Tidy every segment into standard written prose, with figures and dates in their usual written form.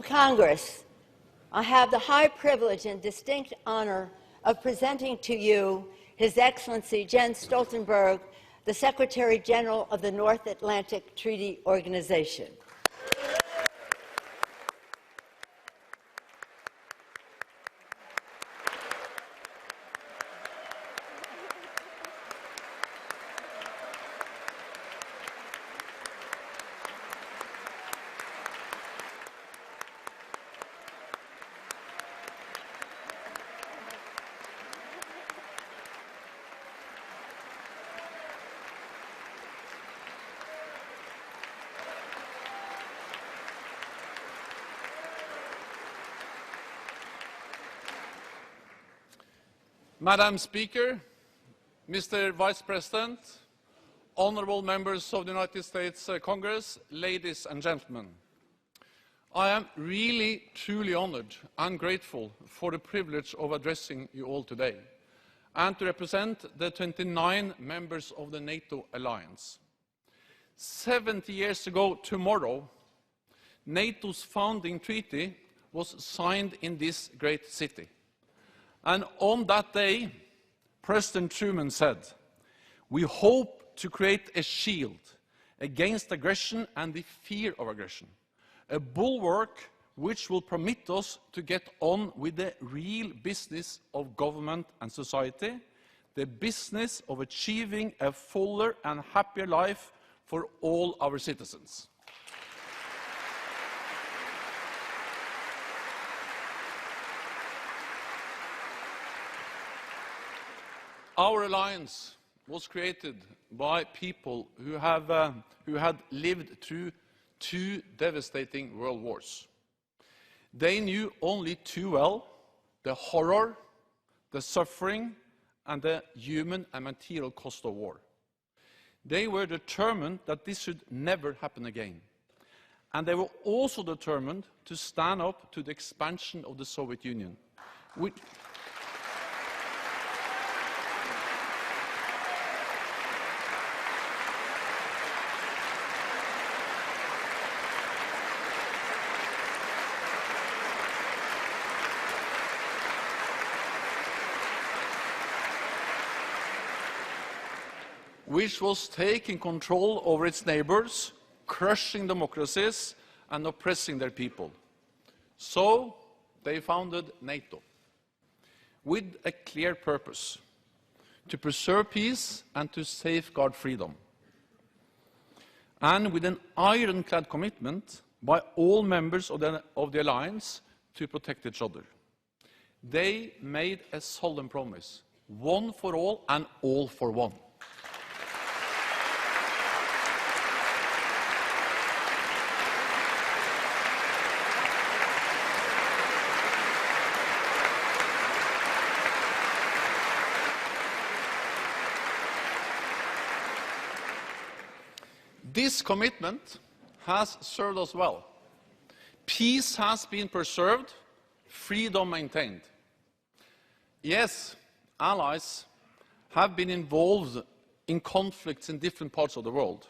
Congress, I have the high privilege and distinct honor of presenting to you His Excellency Jens Stoltenberg, the Secretary General of the North Atlantic Treaty Organization. Madam Speaker, Mr. Vice President, honorable members of the United States Congress, ladies and gentlemen, I am really, truly honored and grateful for the privilege of addressing you all today and to represent the 29 members of the NATO alliance. 70 years ago tomorrow, NATO's founding treaty was signed in this great city. And on that day, President Truman said, "We hope to create a shield against aggression and the fear of aggression, a bulwark which will permit us to get on with the real business of government and society, the business of achieving a fuller and happier life for all our citizens." Our alliance was created by people who had lived through 2 devastating world wars. They knew only too well the horror, the suffering, and the human and material cost of war. They were determined that this should never happen again. And they were also determined to stand up to the expansion of the Soviet Union, which was taking control over its neighbors, crushing democracies, and oppressing their people. So they founded NATO, with a clear purpose: to preserve peace and to safeguard freedom. And with an ironclad commitment by all members of the alliance to protect each other. They made a solemn promise: one for all and all for one. This commitment has served us well. Peace has been preserved, freedom maintained. Yes, allies have been involved in conflicts in different parts of the world,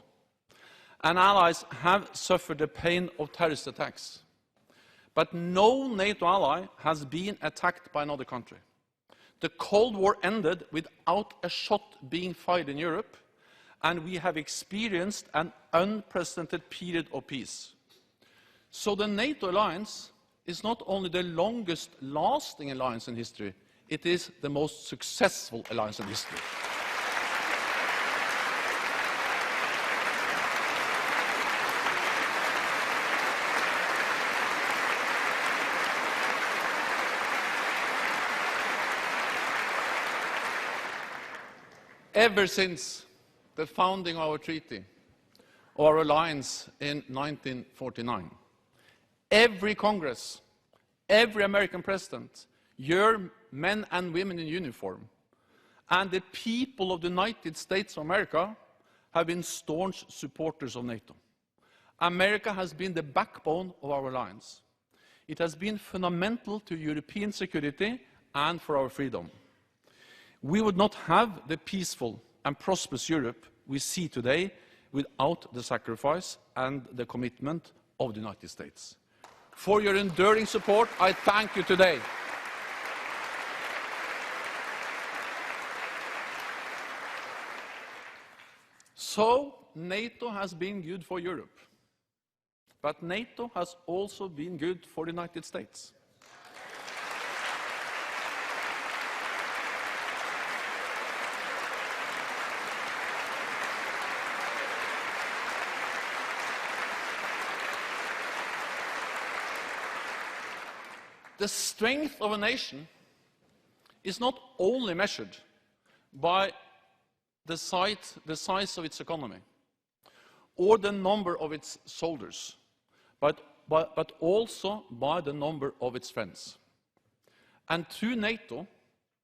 and allies have suffered the pain of terrorist attacks. But no NATO ally has been attacked by another country. The Cold War ended without a shot being fired in Europe, and we have experienced an unprecedented period of peace. So the NATO alliance is not only the longest-lasting alliance in history, it is the most successful alliance in history. Ever since the founding of our treaty, of our alliance in 1949, every Congress, every American president, your men and women in uniform, and the people of the United States of America have been staunch supporters of NATO. America has been the backbone of our alliance. It has been fundamental to European security and for our freedom. We would not have the peaceful and prosperous Europe we see today without the sacrifice and the commitment of the United States. For your enduring support, I thank you today. So, NATO has been good for Europe. But NATO has also been good for the United States. The strength of a nation is not only measured by the size of its economy or the number of its soldiers, but also by the number of its friends. And through NATO,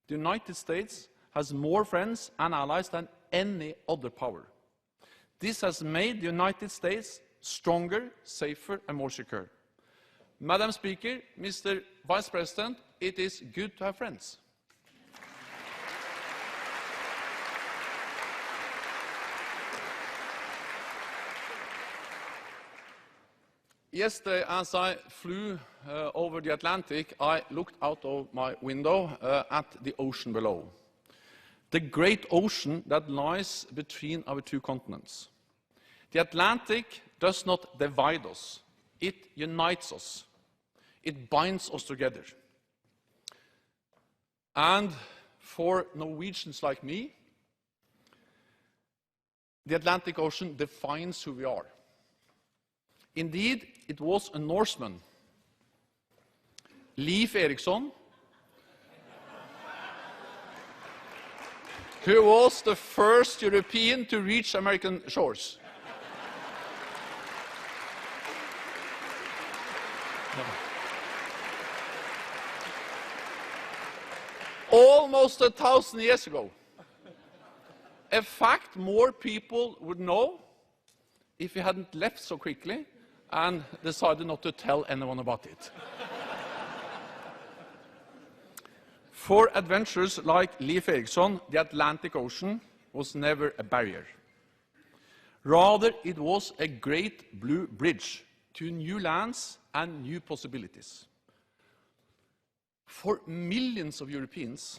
the United States has more friends and allies than any other power. This has made the United States stronger, safer, and more secure. Madam Speaker, Mr. Vice President, it is good to have friends. Yesterday, as I flew over the Atlantic, I looked out of my window at the ocean below. The great ocean that lies between our two continents. The Atlantic does not divide us, it unites us. It binds us together. And for Norwegians like me, the Atlantic Ocean defines who we are. Indeed, it was a Norseman, Leif Erikson, who was the first European to reach American shores. Almost 1,000 years ago. A fact more people would know if he hadn't left so quickly and decided not to tell anyone about it. For adventurers like Leif Erikson, the Atlantic Ocean was never a barrier. Rather, it was a great blue bridge to new lands and new possibilities. For millions of Europeans,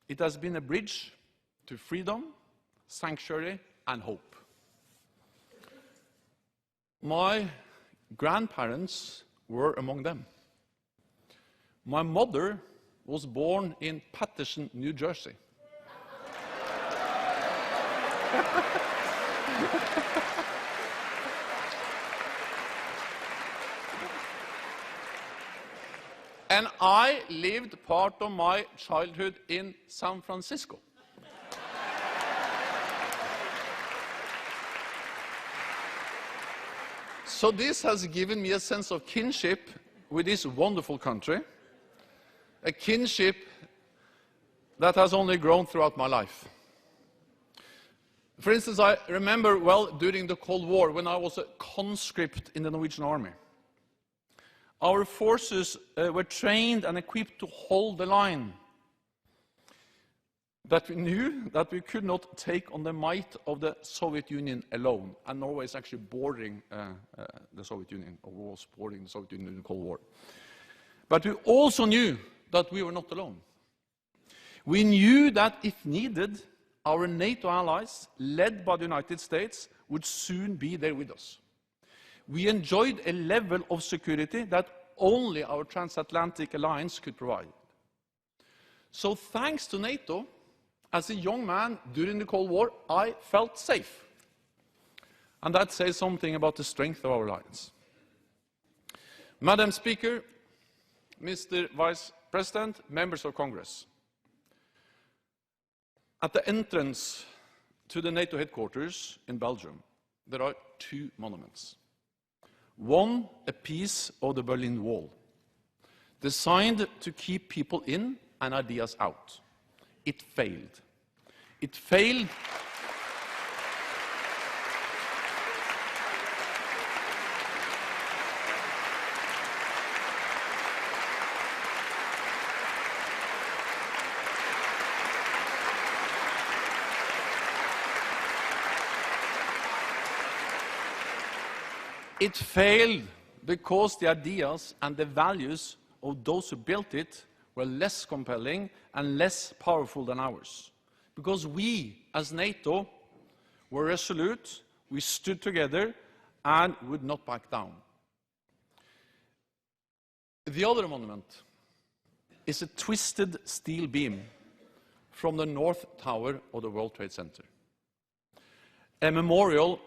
it has been a bridge to freedom, sanctuary, and hope. My grandparents were among them. My mother was born in Paterson, New Jersey. And I lived part of my childhood in San Francisco. So this has given me a sense of kinship with this wonderful country, a kinship that has only grown throughout my life. For instance, I remember well during the Cold War when I was a conscript in the Norwegian Army. Our forces were trained and equipped to hold the line. But we knew that we could not take on the might of the Soviet Union alone. And Norway is actually bordering the Soviet Union, or was bordering the Soviet Union in the Cold War. But we also knew that we were not alone. We knew that if needed, our NATO allies, led by the United States, would soon be there with us. We enjoyed a level of security that only our transatlantic alliance could provide. So thanks to NATO, as a young man during the Cold War, I felt safe. And that says something about the strength of our alliance. Madam Speaker, Mr. Vice President, members of Congress. At the entrance to the NATO headquarters in Belgium, there are two monuments. One, a piece of the Berlin Wall, designed to keep people in and ideas out. It failed. It failed. It failed because the ideas and the values of those who built it were less compelling and less powerful than ours. Because we, as NATO, were resolute, we stood together, and would not back down. The other monument is a twisted steel beam from the North Tower of the World Trade Center. A memorial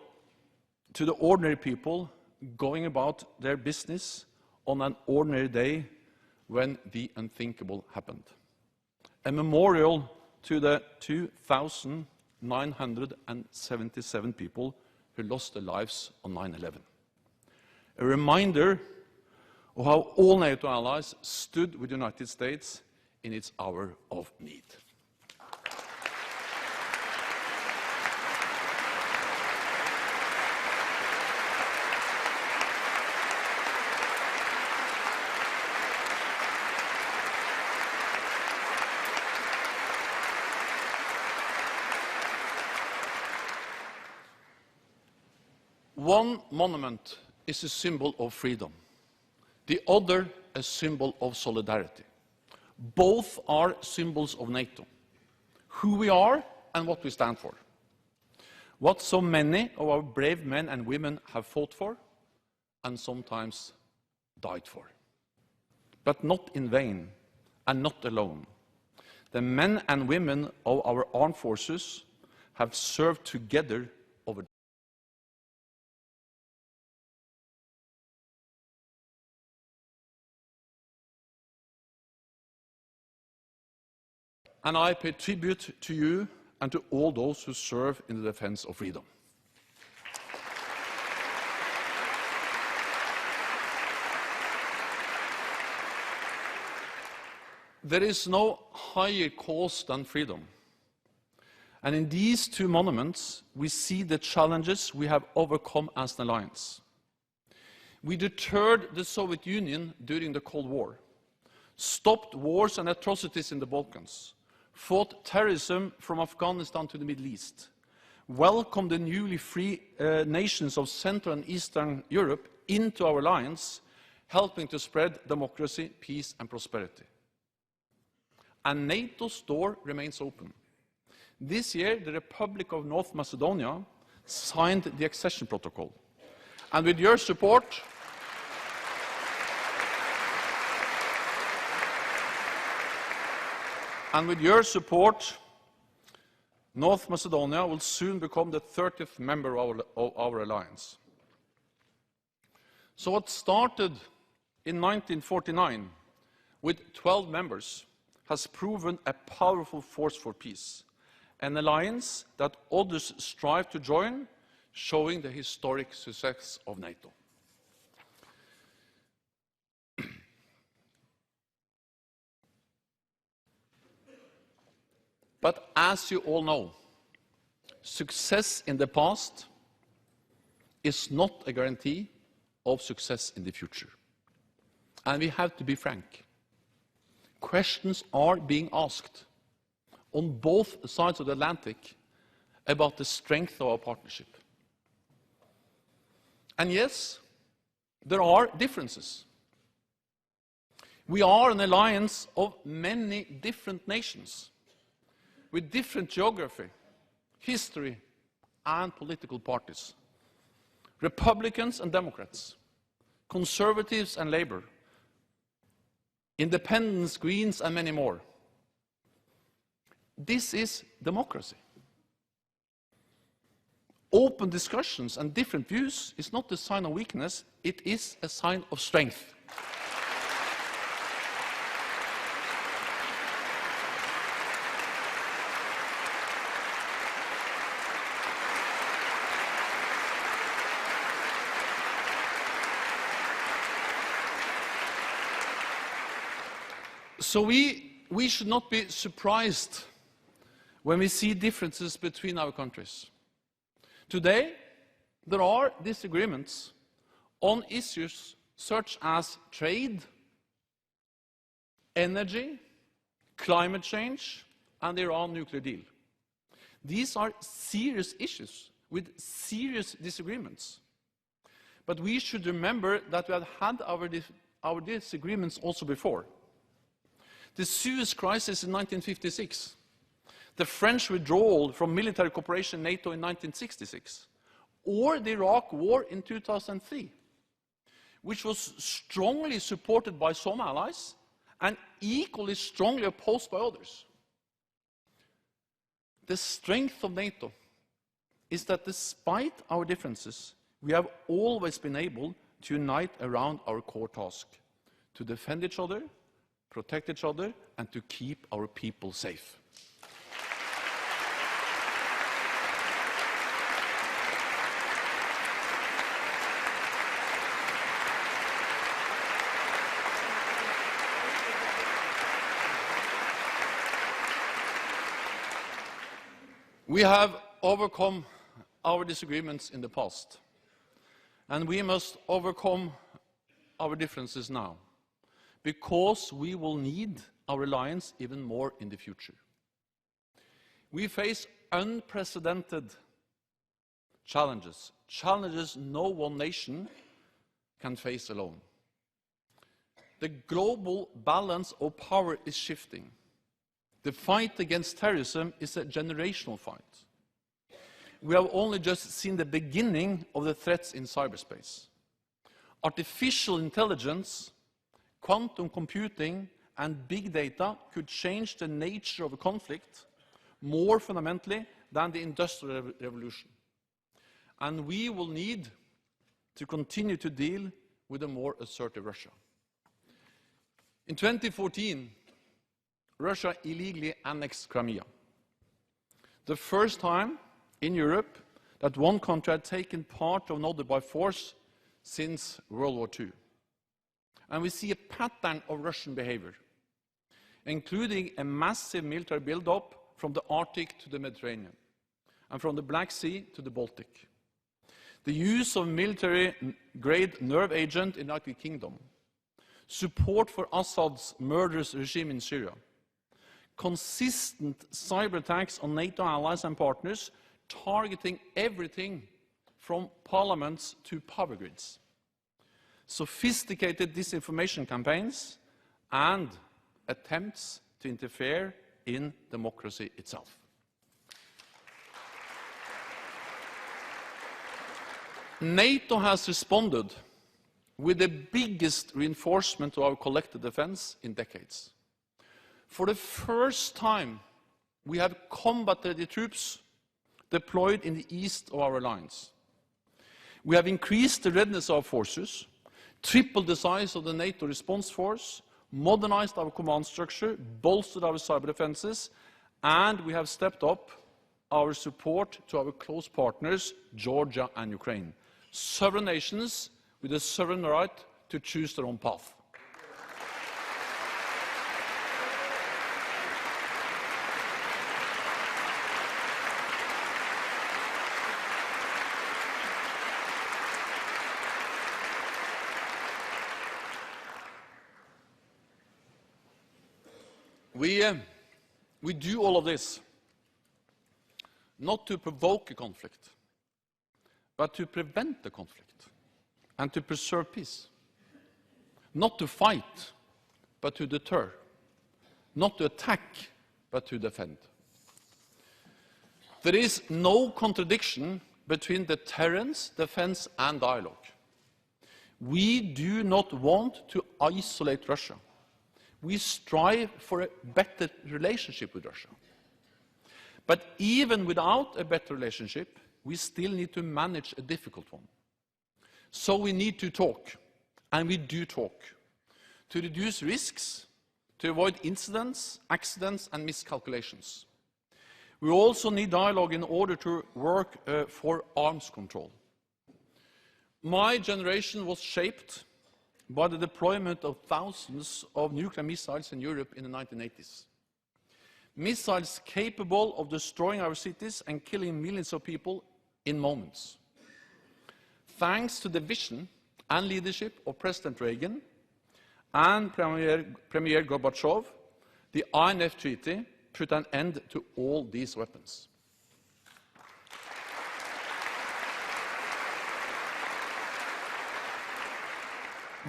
to the ordinary people going about their business on an ordinary day when the unthinkable happened. A memorial to the 2,977 people who lost their lives on 9/11. A reminder of how all NATO allies stood with the United States in its hour of need. One monument is a symbol of freedom, the other a symbol of solidarity. Both are symbols of NATO, who we are and what we stand for, what so many of our brave men and women have fought for and sometimes died for. But not in vain and not alone. The men and women of our armed forces have served together over. And I pay tribute to you and to all those who serve in the defense of freedom. There is no higher cause than freedom. And in these two monuments, we see the challenges we have overcome as an alliance. We deterred the Soviet Union during the Cold War, stopped wars and atrocities in the Balkans, fought terrorism from Afghanistan to the Middle East, welcomed the newly free nations of Central and Eastern Europe into our alliance, helping to spread democracy, peace and prosperity. And NATO's door remains open. This year, the Republic of North Macedonia signed the accession protocol. And with your support, North Macedonia will soon become the 30th member of our alliance. So what started in 1949 with 12 members has proven a powerful force for peace, an alliance that others strive to join, showing the historic success of NATO. But as you all know, success in the past is not a guarantee of success in the future. And we have to be frank. Questions are being asked on both sides of the Atlantic about the strength of our partnership. And yes, there are differences. We are an alliance of many different nations, with different geography, history, and political parties. Republicans and Democrats, conservatives and Labour, independents, Greens, and many more. This is democracy. Open discussions and different views is not a sign of weakness, it is a sign of strength. So we should not be surprised when we see differences between our countries. Today, there are disagreements on issues such as trade, energy, climate change, and the Iran nuclear deal. These are serious issues with serious disagreements. But we should remember that we have had our disagreements also before. The Suez Crisis in 1956, the French withdrawal from military cooperation in NATO in 1966, or the Iraq War in 2003, which was strongly supported by some allies and equally strongly opposed by others. The strength of NATO is that despite our differences, we have always been able to unite around our core task: to defend each other, protect each other, and to keep our people safe. We have overcome our disagreements in the past, and we must overcome our differences now, because we will need our alliance even more in the future. We face unprecedented challenges, challenges no one nation can face alone. The global balance of power is shifting. The fight against terrorism is a generational fight. We have only just seen the beginning of the threats in cyberspace. Artificial intelligence, quantum computing, and big data could change the nature of a conflict more fundamentally than the Industrial Revolution. And we will need to continue to deal with a more assertive Russia. In 2014, Russia illegally annexed Crimea. The first time in Europe that one country had taken part of another by force since World War II. And we see a pattern of Russian behavior, including a massive military build-up from the Arctic to the Mediterranean, and from the Black Sea to the Baltic. The use of military-grade nerve agent in the United Kingdom, support for Assad's murderous regime in Syria, consistent cyber attacks on NATO allies and partners, targeting everything from parliaments to power grids, sophisticated disinformation campaigns, and attempts to interfere in democracy itself. NATO has responded with the biggest reinforcement of our collective defense in decades. For the first time, we have combat-ready troops deployed in the east of our lines. We have increased the readiness of our forces, tripled the size of the NATO response force, modernized our command structure, bolstered our cyber defenses, and we have stepped up our support to our close partners, Georgia and Ukraine, sovereign nations with a sovereign right to choose their own path. We do all of this not to provoke a conflict, but to prevent the conflict and to preserve peace. Not to fight, but to deter. Not to attack, but to defend. There is no contradiction between deterrence, defense, and dialogue. We do not want to isolate Russia. We strive for a better relationship with Russia. But even without a better relationship, we still need to manage a difficult one. So we need to talk, and we do talk, to reduce risks, to avoid incidents, accidents, and miscalculations. We also need dialogue in order to work for arms control. My generation was shaped by the deployment of thousands of nuclear missiles in Europe in the 1980s. Missiles capable of destroying our cities and killing millions of people in moments. Thanks to the vision and leadership of President Reagan and Premier Gorbachev, the INF Treaty put an end to all these weapons.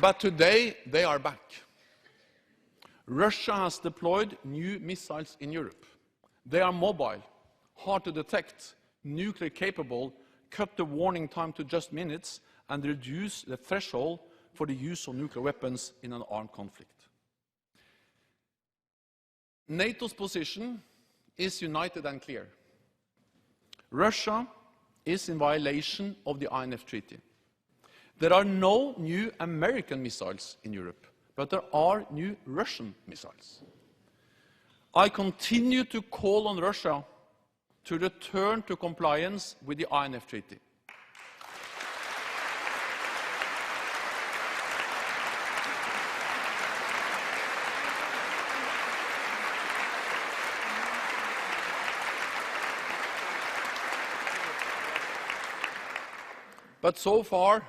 But today they are back. Russia has deployed new missiles in Europe. They are mobile, hard to detect, nuclear capable, cut the warning time to just minutes, and reduce the threshold for the use of nuclear weapons in an armed conflict. NATO's position is united and clear. Russia is in violation of the INF Treaty. There are no new American missiles in Europe, but there are new Russian missiles. I continue to call on Russia to return to compliance with the INF Treaty. But so far,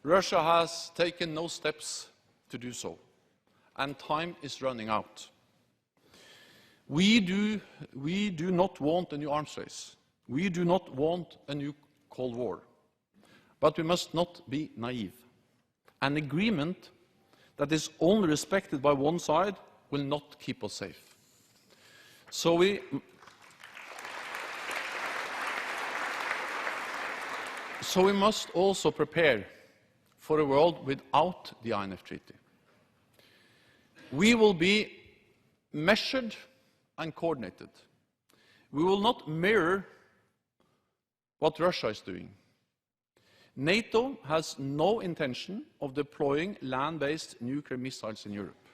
Russia has taken no steps to do so, and time is running out. We do not want a new arms race. We do not want a new Cold War. But we must not be naive. An agreement that is only respected by one side will not keep us safe. So we must also prepare for a world without the INF Treaty. We will be measured and coordinated. We will not mirror what Russia is doing. NATO has no intention of deploying land-based nuclear missiles in Europe.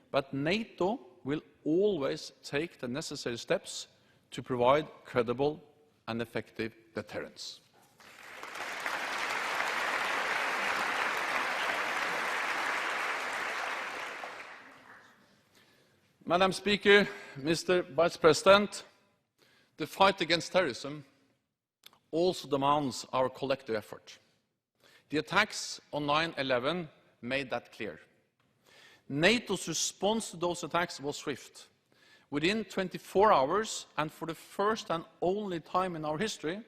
But NATO will always take the necessary steps to provide credible and effective deterrence. Madam Speaker, Mr. Vice President, the fight against terrorism also demands our collective effort. The attacks on 9/11 made that clear. NATO's response to those attacks was swift. Within 24 hours, and for the first and only time in our history,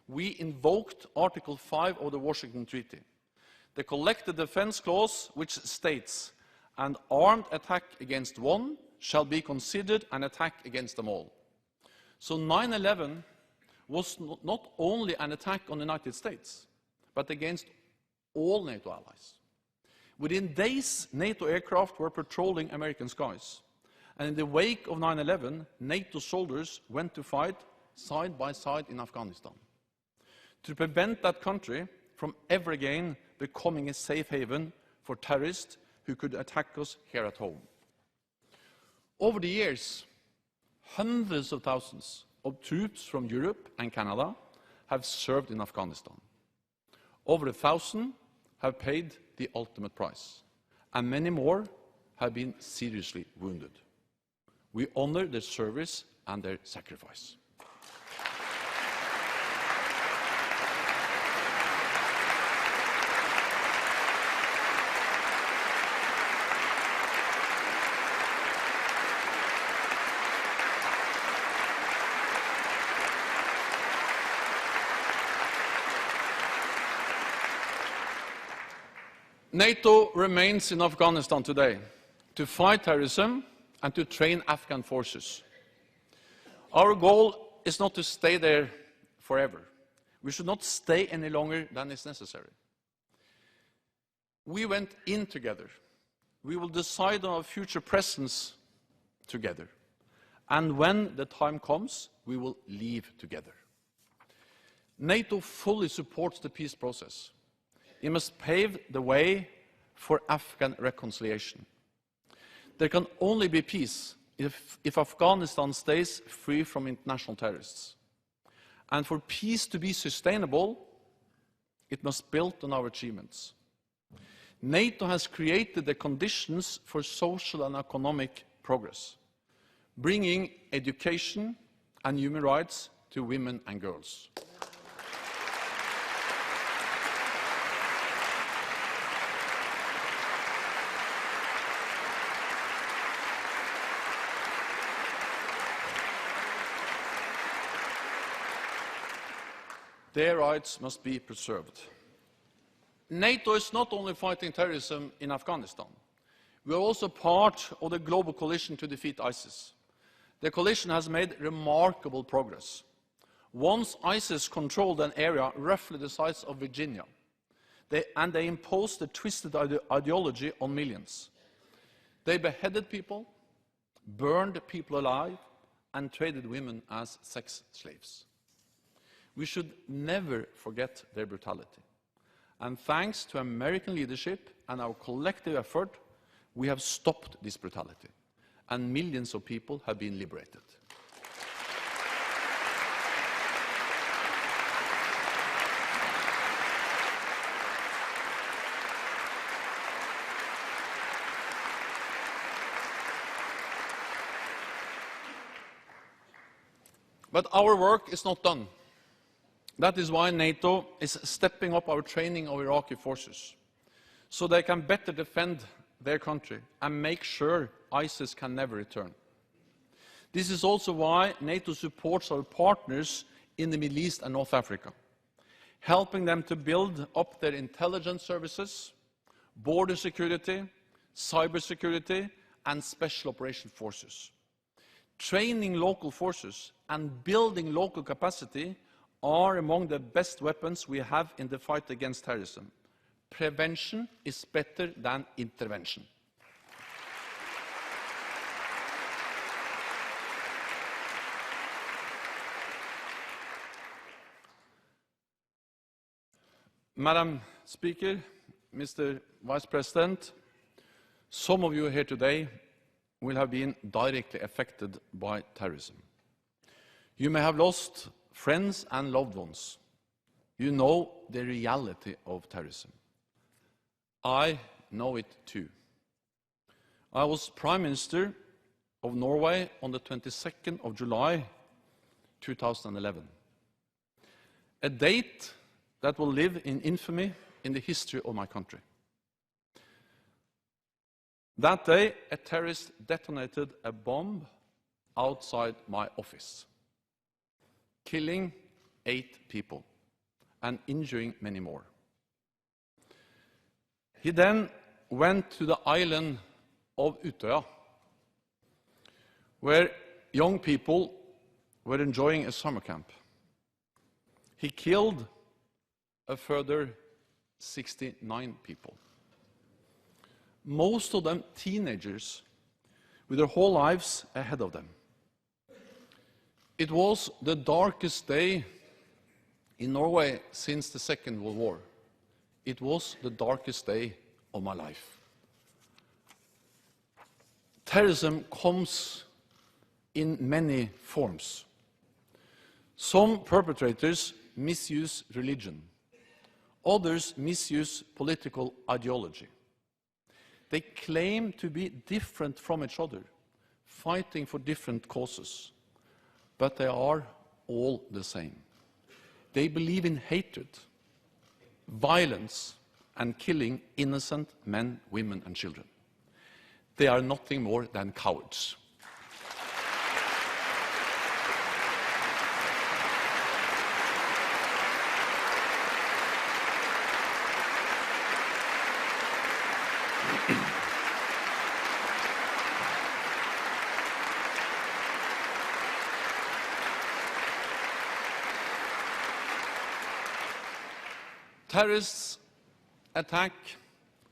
we invoked Article 5 of the Washington Treaty, the Collective Defense Clause, which states, "An armed attack against one shall be considered an attack against them all." So 9/11 was not only an attack on the United States, but against all NATO allies. Within days, NATO aircraft were patrolling American skies. And in the wake of 9/11, NATO soldiers went to fight side by side in Afghanistan to prevent that country from ever again becoming a safe haven for terrorists who could attack us here at home. Over the years, hundreds of thousands of troops from Europe and Canada have served in Afghanistan. Over 1,000 have paid the ultimate price, and many more have been seriously wounded. We honor their service and their sacrifice. NATO remains in Afghanistan today to fight terrorism and to train Afghan forces. Our goal is not to stay there forever. We should not stay any longer than is necessary. We went in together. We will decide on our future presence together. And when the time comes, we will leave together. NATO fully supports the peace process. It must pave the way for Afghan reconciliation. There can only be peace if Afghanistan stays free from international terrorists. And for peace to be sustainable, it must build on our achievements. NATO has created the conditions for social and economic progress, bringing education and human rights to women and girls. Their rights must be preserved. NATO is not only fighting terrorism in Afghanistan. We are also part of the global coalition to defeat ISIS. The coalition has made remarkable progress. Once ISIS controlled an area roughly the size of Virginia, they imposed a twisted ideology on millions. They beheaded people, burned people alive, and traded women as sex slaves. We should never forget their brutality. And thanks to American leadership and our collective effort, we have stopped this brutality, and millions of people have been liberated. But our work is not done. That is why NATO is stepping up our training of Iraqi forces, so they can better defend their country and make sure ISIS can never return. This is also why NATO supports our partners in the Middle East and North Africa, helping them to build up their intelligence services, border security, cybersecurity, and special operation forces. Training local forces and building local capacity are among the best weapons we have in the fight against terrorism. Prevention is better than intervention. Madam Speaker, Mr. Vice President, some of you here today will have been directly affected by terrorism. You may have lost friends and loved ones. You know the reality of terrorism. I know it too. I was Prime Minister of Norway on the 22nd of July 2011. A date that will live in infamy in the history of my country. That day, a terrorist detonated a bomb outside my office, killing 8 people and injuring many more. He then went to the island of Utøya, where young people were enjoying a summer camp. He killed a further 69 people. Most of them teenagers with their whole lives ahead of them. It was the darkest day in Norway since the Second World War. It was the darkest day of my life. Terrorism comes in many forms. Some perpetrators misuse religion. Others misuse political ideology. They claim to be different from each other, fighting for different causes. But they are all the same. They believe in hatred, violence, and killing innocent men, women, and children. They are nothing more than cowards. Terrorists attack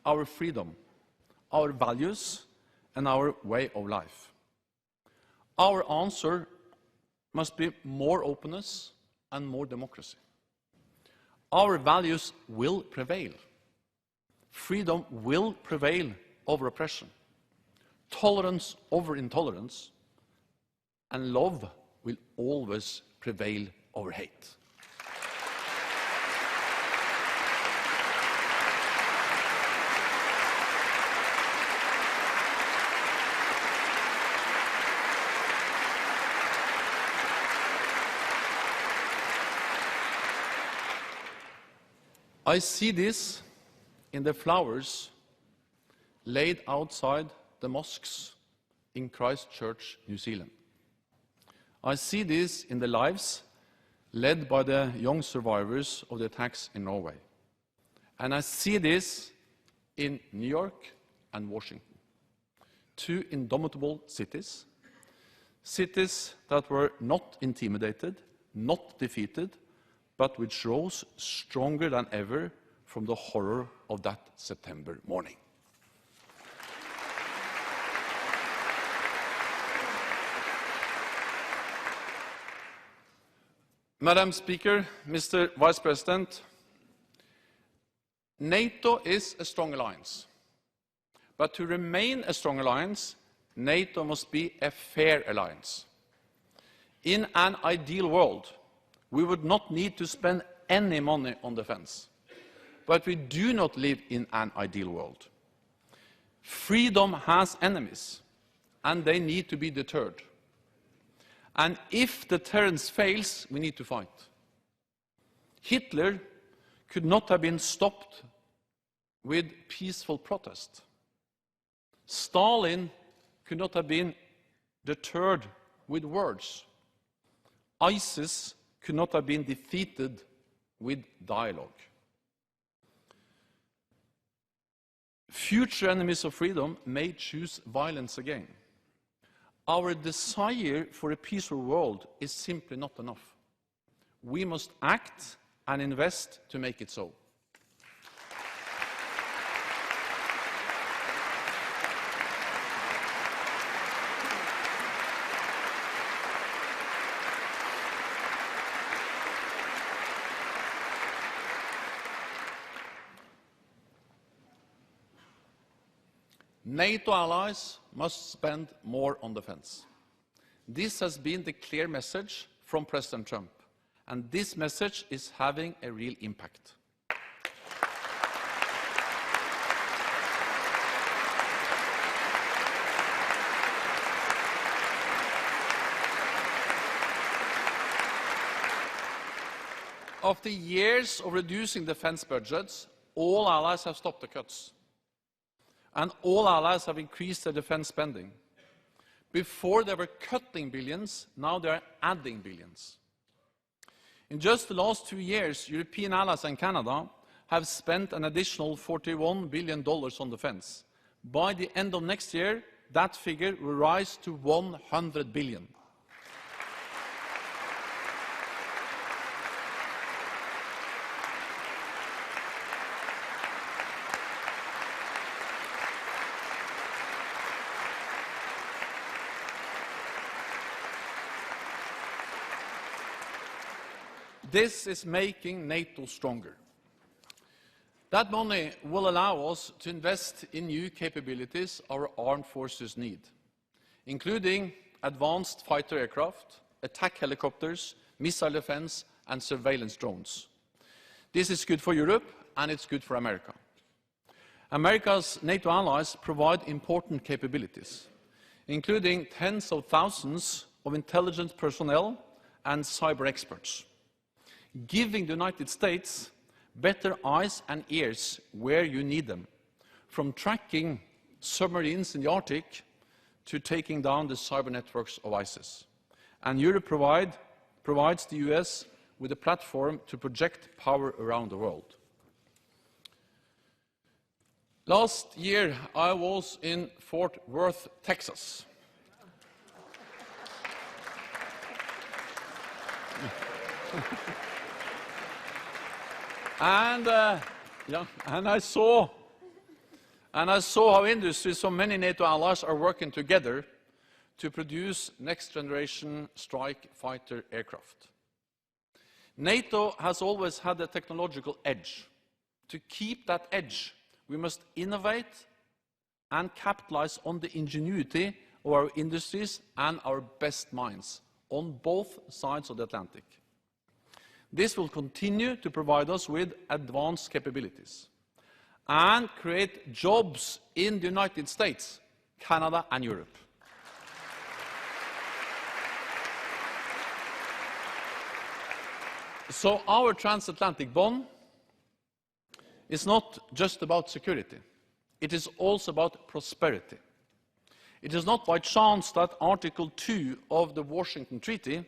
our freedom, our values, and our way of life. Our answer must be more openness and more democracy. Our values will prevail. Freedom will prevail over oppression, tolerance over intolerance, and love will always prevail over hate. I see this in the flowers laid outside the mosques in Christchurch, New Zealand. I see this in the lives led by the young survivors of the attacks in Norway. And I see this in New York and Washington, two indomitable cities, cities that were not intimidated, not defeated, but which rose stronger than ever from the horror of that September morning. Madam Speaker, Mr. Vice President, NATO is a strong alliance. But to remain a strong alliance, NATO must be a fair alliance. In an ideal world, we would not need to spend any money on defense. But we do not live in an ideal world. Freedom has enemies, and they need to be deterred. And if deterrence fails, we need to fight. Hitler could not have been stopped with peaceful protest. Stalin could not have been deterred with words. ISIS could not have been defeated with dialogue. Future enemies of freedom may choose violence again. Our desire for a peaceful world is simply not enough. We must act and invest to make it so. NATO allies must spend more on defense. This has been the clear message from President Trump, and this message is having a real impact. After years of reducing defense budgets, all allies have stopped the cuts. And all allies have increased their defense spending. Before they were cutting billions, now they are adding billions. In just the last 2 years, European allies and Canada have spent an additional $41 billion on defense. By the end of next year, that figure will rise to $100 billion. This is making NATO stronger. That money will allow us to invest in new capabilities our armed forces need, including advanced fighter aircraft, attack helicopters, missile defense, and surveillance drones. This is good for Europe, and it's good for America. America's NATO allies provide important capabilities, including tens of thousands of intelligence personnel and cyber experts, giving the United States better eyes and ears where you need them, from tracking submarines in the Arctic to taking down the cyber networks of ISIS. And Europe provides the US with a platform to project power around the world. Last year, I was in Fort Worth, Texas. And I saw how industries, so many NATO allies are working together to produce next-generation strike fighter aircraft. NATO has always had a technological edge. To keep that edge, we must innovate and capitalize on the ingenuity of our industries and our best minds on both sides of the Atlantic. This will continue to provide us with advanced capabilities and create jobs in the United States, Canada, and Europe. So our transatlantic bond is not just about security. It is also about prosperity. It is not by chance that Article 2 of the Washington Treaty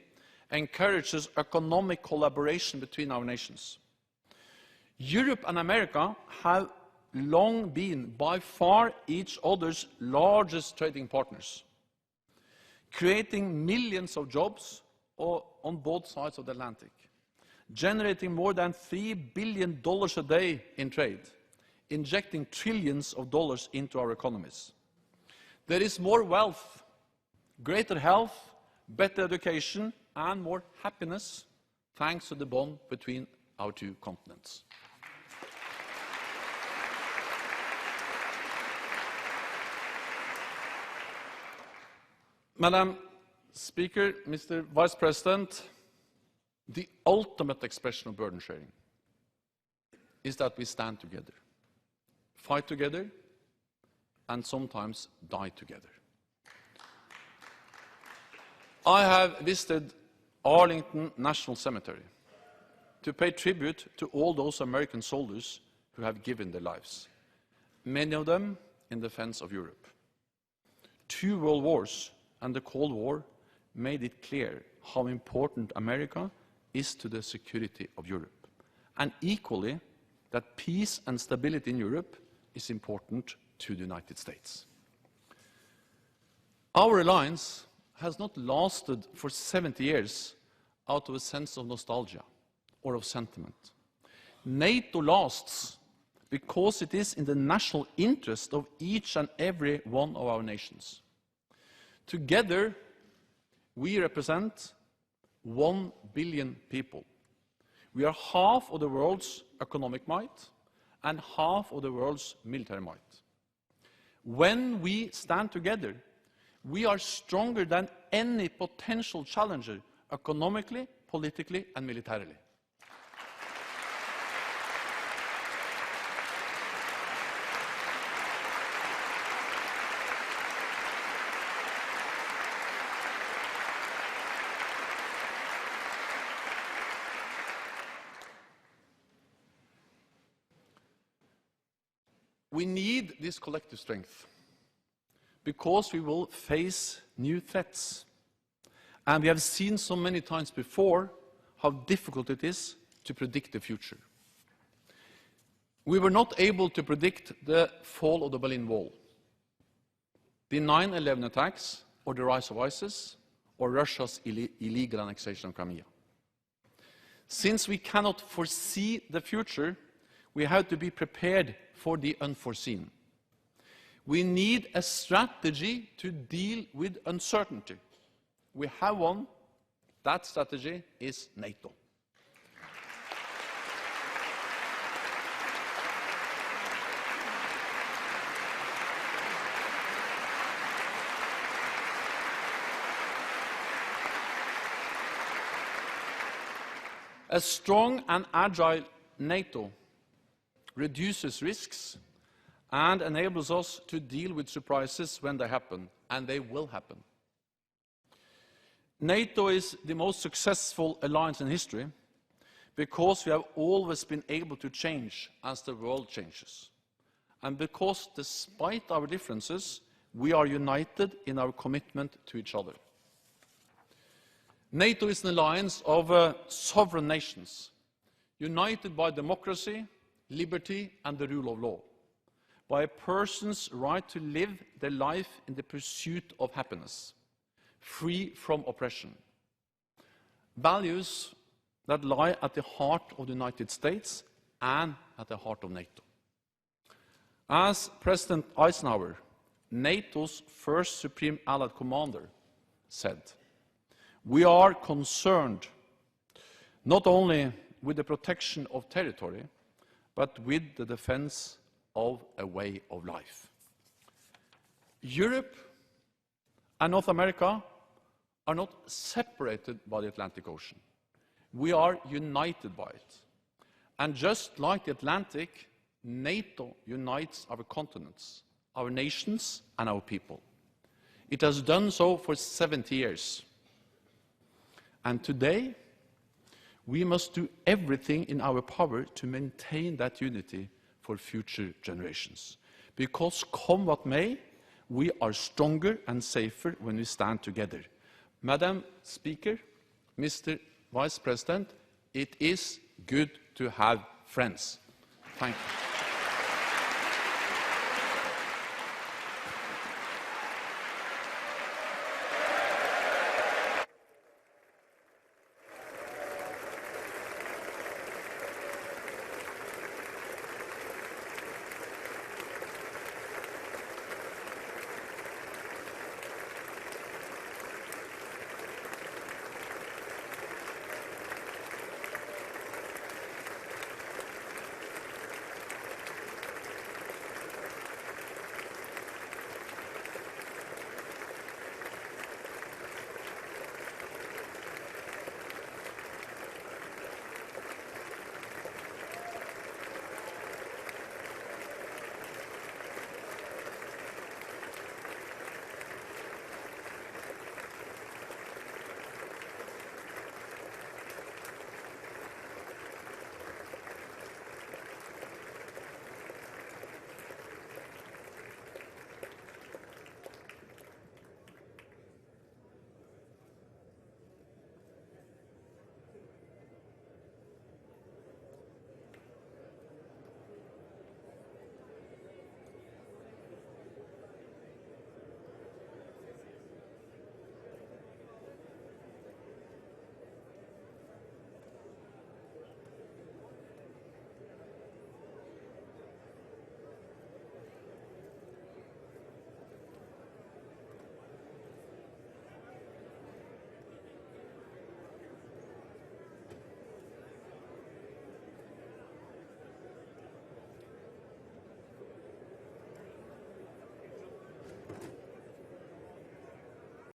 encourages economic collaboration between our nations. Europe and America have long been by far each other's largest trading partners, creating millions of jobs on both sides of the Atlantic, generating more than $3 billion a day in trade, injecting trillions of dollars into our economies. There is more wealth, greater health, better education, and more happiness thanks to the bond between our two continents. Madam Speaker, Mr. Vice President, the ultimate expression of burden sharing is that we stand together, fight together, and sometimes die together. I have visited Arlington National Cemetery to pay tribute to all those American soldiers who have given their lives, many of them in defense of Europe. 2 world wars and the Cold War made it clear how important America is to the security of Europe, and equally that peace and stability in Europe is important to the United States. Our alliance has not lasted for 70 years out of a sense of nostalgia or of sentiment. NATO lasts because it is in the national interest of each and every one of our nations. Together, we represent 1 billion people. We are half of the world's economic might and half of the world's military might. When we stand together, we are stronger than any potential challenger, economically, politically, and militarily. We need this collective strength because we will face new threats. And we have seen so many times before how difficult it is to predict the future. We were not able to predict the fall of the Berlin Wall, the 9/11 attacks, or the rise of ISIS, or Russia's illegal annexation of Crimea. Since we cannot foresee the future, we have to be prepared for the unforeseen. We need a strategy to deal with uncertainty. We have one. That strategy is NATO. A strong and agile NATO reduces risks and enables us to deal with surprises when they happen, and they will happen. NATO is the most successful alliance in history because we have always been able to change as the world changes, and because, despite our differences, we are united in our commitment to each other. NATO is an alliance of sovereign nations, united by democracy, liberty, and the rule of law, by a person's right to live their life in the pursuit of happiness, free from oppression. Values that lie at the heart of the United States and at the heart of NATO. As President Eisenhower, NATO's first Supreme Allied Commander, said, "We are concerned not only with the protection of territory, but with the defense of a way of life." Europe and North America are not separated by the Atlantic Ocean. We are united by it. And just like the Atlantic, NATO unites our continents, our nations, and our people. It has done so for 70 years. And today, we must do everything in our power to maintain that unity for future generations. Because come what may, we are stronger and safer when we stand together. Madam Speaker, Mr. Vice President, it is good to have friends. Thank you.